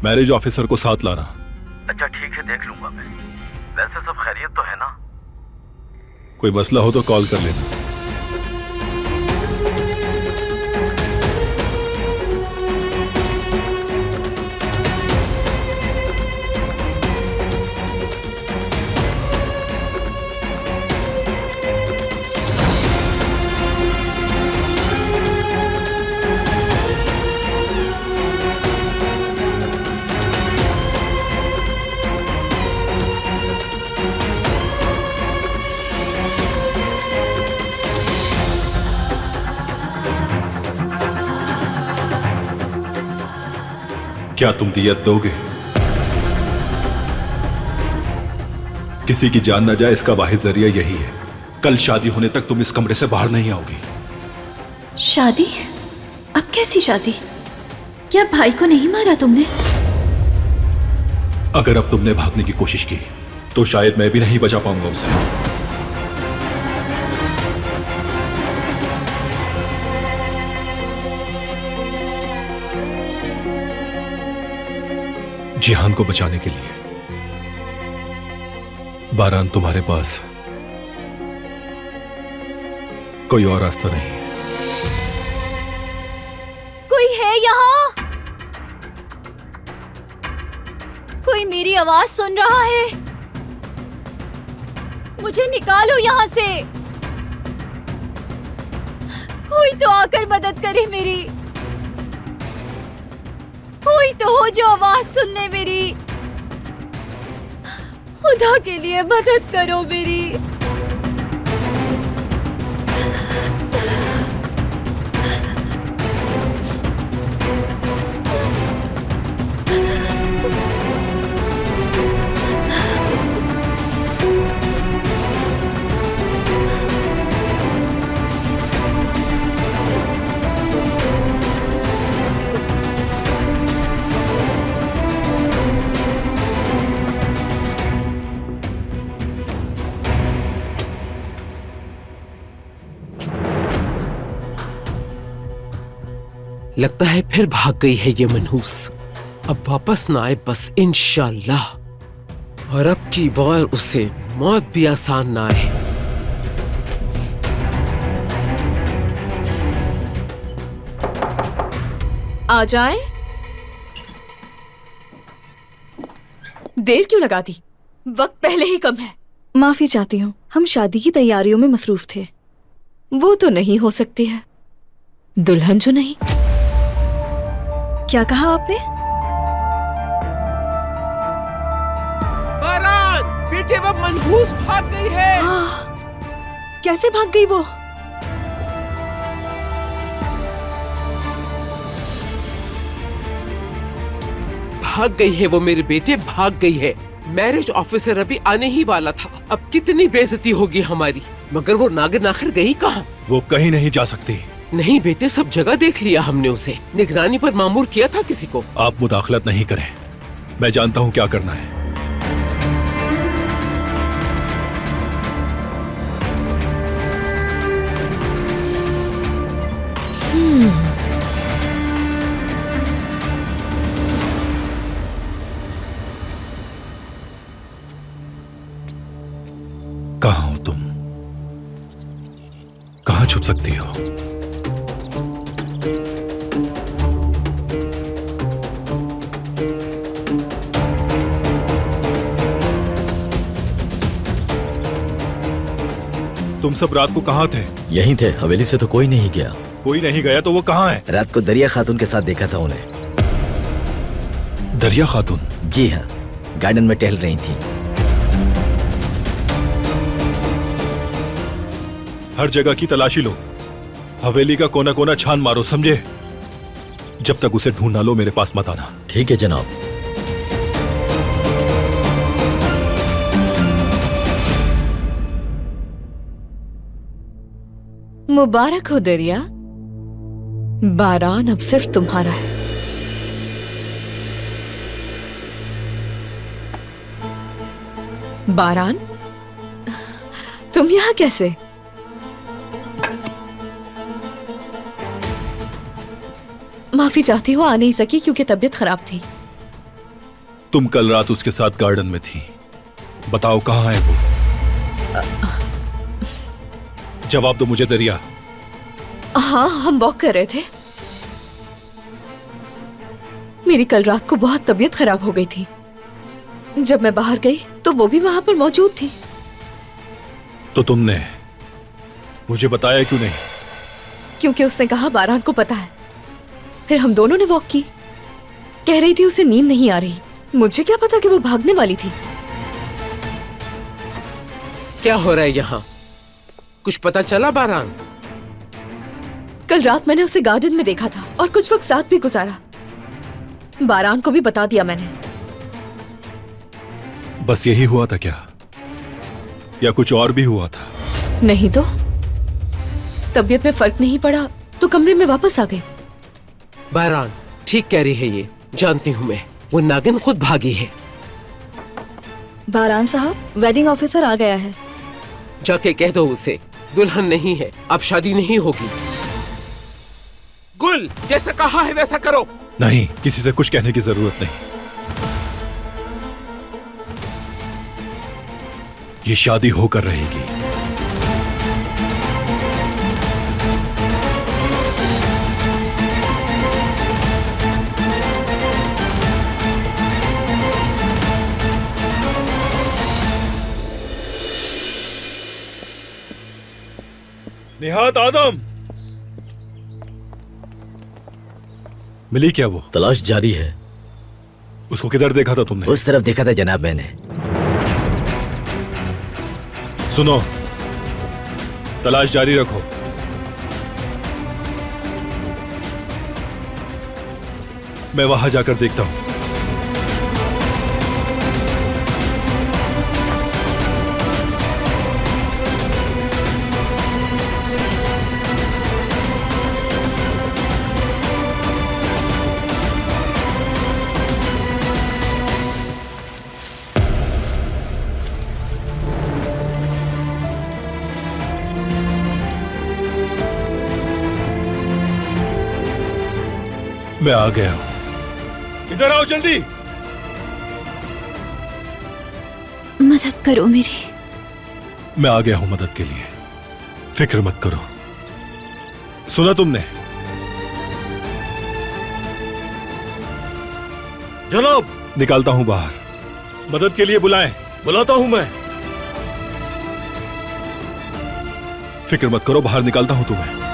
Marriage officer को साथ लाना। अच्छा ठीक है, देख लूंगा मैं। वैसे सब खैरियत तो है ना? कोई मसला हो तो कॉल कर लेना। क्या तुम दियत दोगे? किसी की जान न जाए, इसका वाहिद जरिया यही है। कल शादी होने तक तुम इस कमरे से बाहर नहीं आओगी। शादी? अब कैसी शादी? क्या भाई को नहीं मारा तुमने? अगर अब तुमने भागने की कोशिश की तो शायद मैं भी नहीं बचा पाऊंगा उसे। जिहान को बचाने के लिए बारान, तुम्हारे पास कोई और रास्ता नहीं है। कोई है यहाँ? कोई मेरी आवाज सुन रहा है? मुझे निकालो यहाँ से। कोई तो आकर मदद करे मेरी। कोई तो हो जो आवाज सुन ले मेरी। खुदा के लिए मदद करो मेरी। लगता है फिर भाग गई है ये मनहूस। अब वापस ना आए बस, इंशाल्लाह। और अब की बार उसे मौत भी आसान ना आए। आ जाएं? देर क्यों लगा दी? वक्त पहले ही कम है। माफी चाहती हूँ, हम शादी की तैयारियों में मसरूफ थे। वो तो नहीं हो सकती है, दुल्हन जो नहीं। क्या कहा आपने? बारान, बेटे वो मनहूस भाग गई है। कैसे भाग गई वो? भाग गई है वो मेरे बेटे, भाग गई है। मैरिज ऑफिसर अभी आने ही वाला था। अब कितनी बेइज्जती होगी हमारी। मगर वो नागिन आखिर गई कहाँ? वो कहीं नहीं जा सकती। नहीं बेटे, सब जगह देख लिया हमने उसे। निगरानी पर मामूर किया था किसी को। आप मुदाखलत नहीं करें, मैं जानता हूं क्या करना है। कहाँ हो तुम? कहाँ छुप सकती हो? तुम सब रात को कहाँ थे? यहीं थे, हवेली से तो कोई नहीं गया। कोई नहीं गया तो वो कहाँ है? रात को दरिया खातून के साथ देखा था उन्हें। दरिया खातून? जी हाँ, गार्डन में टहल रही थी। हर जगह की तलाशी लो, हवेली का कोना कोना छान मारो, समझे? जब तक उसे ढूंढ ना लो मेरे पास मत आना। ठीक है जनाब। मुबारक हो दरिया, बारान अब सिर्फ तुम्हारा है। बारान, तुम यहाँ कैसे? माफी चाहती हूँ, आ नहीं सकी क्योंकि तबीयत खराब थी। तुम कल रात उसके साथ गार्डन में थी, बताओ कहाँ है वो? जवाब दो मुझे दरिया। हाँ, हम वॉक कर रहे थे। मेरी कल रात को बहुत तबीयत खराब हो गई थी। जब मैं बाहर गई तो वो भी वहां पर मौजूद थी। तो तुमने मुझे बताया क्यों नहीं? क्योंकि उसने कहा बारान को पता है। फिर हम दोनों ने वॉक की। कह रही थी उसे नींद नहीं आ रही। मुझे क्या पता कि वो भागने वाली थी। क्या हो रहा है यहाँ? कुछ पता चला बारान? कल रात मैंने उसे गार्डन में देखा था और कुछ वक्त साथ भी गुजारा। बारान को भी बता दिया मैंने। बस यही हुआ था क्या, या कुछ और भी हुआ था? नहीं तो तबीयत में फर्क नहीं पड़ा तो कमरे में वापस आ गए। बारान ठीक कह रही है, ये जानती हूँ मैं। वो नागिन खुद भागी है। बारान साहब, वेडिंग ऑफिसर आ गया है। जाके कह दो उसे दुल्हन नहीं है, अब शादी नहीं होगी। गुल, जैसा कहा है वैसा करो। नहीं, किसी से कुछ कहने की जरूरत नहीं। ये शादी होकर रहेगी। निहात आदम, मिली क्या वो? तलाश जारी है। उसको किधर देखा था तुमने? उस तरफ देखा था जनाब मैंने। सुनो, तलाश जारी रखो। मैं वहां जाकर देखता हूं। मैं आ गया हूं। इधर आओ जल्दी। मदद करो मेरी। मैं आ गया हूं मदद के लिए, फिक्र मत करो। सुना तुमने? जनाब, निकालता हूं बाहर। मदद के लिए बुलाएं। बुलाता हूं मैं। फिक्र मत करो, बाहर निकालता हूं तुम्हें।